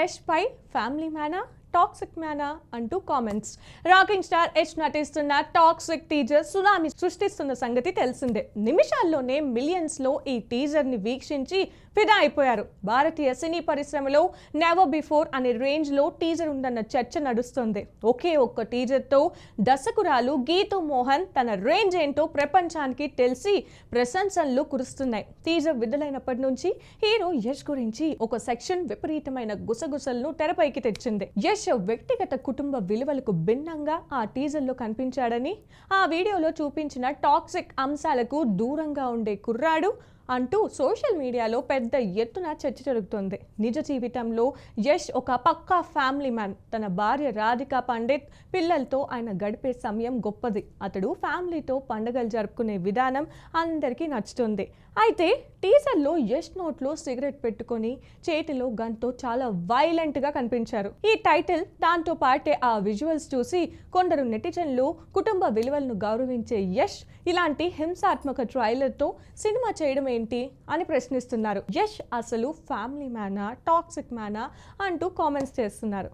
యష్ పై family మ్యానా toxic మ్యానా అంటూ comments. Rocking star Yash నటిస్తున్న toxic teaser tsunami సృష్టిస్తున్న సంగతి తెలిసిందే. నిమిషాల్లోనే మిలియన్స్ లో ఈ టీజర్ ని వీక్షించి ఫిదా అయిపోయారు. భారతీయ సినీ పరిశ్రమలో నెవర్ బిఫోర్ అనే రేంజ్ లో టీజర్ ఉందన్న చర్చ నడుస్తుంది. ఒకే ఒక్క టీజర్ తో దర్శకురాలు గీతూ మోహన్ తన రేంజ్ ఏంటో ప్రపంచానికి తెలిసి ప్రశంసలు కురుస్తున్నాయి. టీజర్ విడుదలైనప్పటి నుంచి హీరో యష్ గురించి ఒక సెక్షన్ విపరీతమైన గుసగుసలను తెరపైకి తెచ్చింది. యష్ వ్యక్తిగత కుటుంబ విలువలకు భిన్నంగా ఆ టీజర్ లో కనిపించాడని, ఆ వీడియోలో చూపించిన టాక్సిక్ అంశాలకు దూరంగా ఉండే కుర్రాడు అంటూ సోషల్ మీడియాలో పెద్ద ఎత్తున చర్చ జరుగుతుంది. నిజ జీవితంలో యష్ ఒక పక్కా ఫ్యామిలీ మ్యాన్. తన భార్య రాధికా పండిత్, పిల్లలతో ఆయన గడిపే సమయం గొప్పది. అతడు ఫ్యామిలీతో పండుగలు జరుపుకునే విధానం అందరికీ నచ్చుతుంది. అయితే టీజర్లో యష్ నోట్లో సిగరెట్ పెట్టుకొని చేతిలో గన్తో చాలా వైలెంట్గా కనిపించారు. ఈ టైటిల్ దాంతో పాటే ఆ విజువల్స్ చూసి కొందరు నెటిజన్లు కుటుంబ విలువలను గౌరవించే యష్ ఇలాంటి హింసాత్మక ట్రైలర్తో సినిమా చేయడం ఏంటి అని ప్రశ్నిస్తున్నారు. యష్ అసలు ఫ్యామిలీ మ్యానా టాక్సిక్ మ్యానా అంటూ కామెంట్స్ చేస్తున్నారు.